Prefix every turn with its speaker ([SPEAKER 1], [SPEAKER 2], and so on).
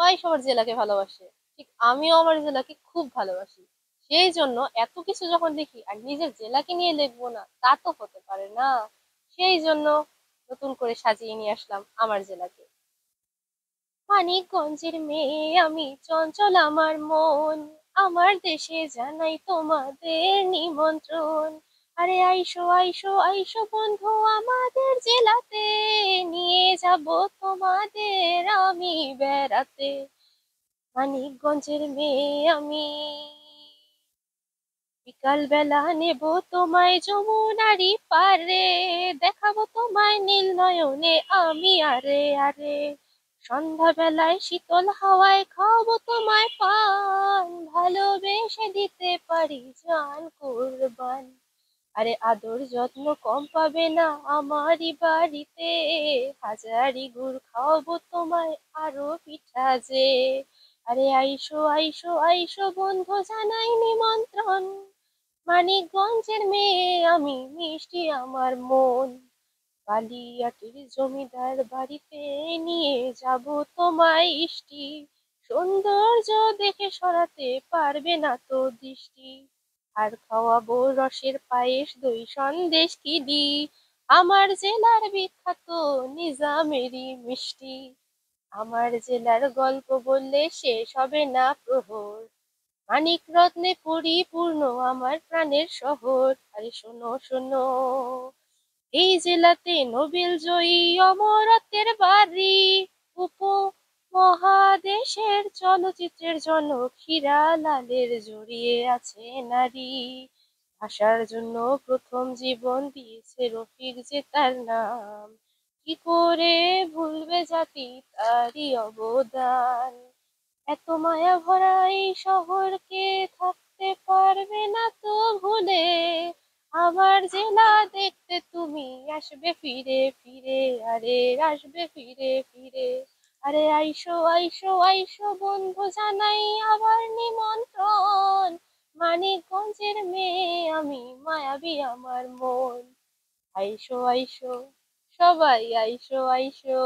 [SPEAKER 1] সবাই সবার জেলাকে ভালোবাসে, ঠিক আমিও আমার জেলাকে খুব ভালোবাসি। সেই জন্য এত কিছু যখন দেখি আর নিজের জেলাকে নিয়ে লিখবো না, তা তো হতে পারে না। সেই জন্য নতুন করে সাজিয়ে নিয়ে আসলাম আমার জেলাকে। মানিকগঞ্জের মেয়ে আমি, চঞ্চল আমার মন, আমার দেশে জানাই তোমাদের নিমন্ত্রণ। আরে আইসো আইসো আইসো বন্ধু আমাদের জেলাতে, নিয়ে যাব তোমাদের আমি বেড়াতে। মানিকগঞ্জের মেয়ে আমি, বিকাল বেলা নেব তোমায় যমুনারি পারে, দেখাবো তোমায় নীল নয়নে আমি আরে আরে। সন্ধ্যা বেলায় শীতল হাওয়ায় খাওয়াবো তোমায় পান, ভালোবেসে দিতে পারি জান কুরবান। আরে আদর যত্ন কম পাবে না আমারই বাড়িতে, হাজারি গুড় খাওয়াবো তোমায় আরো পিঠা যে। আরে আইসো আইসো আইসো বন্ধু জানাই নিমন্ত্রণ, মানিকগঞ্জের মেয়ে আমি, মিষ্টি আমার মন। কালিয়াটির জমিদার বাড়িতে নিয়ে যাব তোমায় ইষ্টি, সৌন্দর্য দেখে সরাতে পারবে না তো দৃষ্টি। আর খাওয়াবো রসের পায়েস দই সন্দেশ কিডি, আমার জেলার বিখ্যাত নিজামেরি মিষ্টি। আমার জেলার গল্প বললে শেষ হবে না প্রহর, মানিক রত্নে পরিপূর্ণ আমার প্রাণের শহর। আরে শোনো শোনো, এই জেলাতে নোবেল জয়ী অমরত্বের বাড়ি, উপমহাদেশের চলচ্চিত্রের জনক হীরালালের জড়িয়ে আছে নারী। ভাষার জন্য প্রথম জীবন দিয়েছে রফিক যে তার নাম, কি করে ভুলবে জাতি তারই অবদান। এত মায়া ভরা এই শহরকে থাকতে পারবে না তো ভুলে, আমার জেলা দেখতে তুমি আসবে ফিরে ফিরে। আরে আসবে ফিরে ফিরে। আরে আইসো আইসো আইসো বন্ধু জানাই আবার নিমন্ত্রণ, মানিকগঞ্জের মেয়ে আমি, মায়াবী আমার মন। আইসো আইসো, সবাই আইসো আইসো।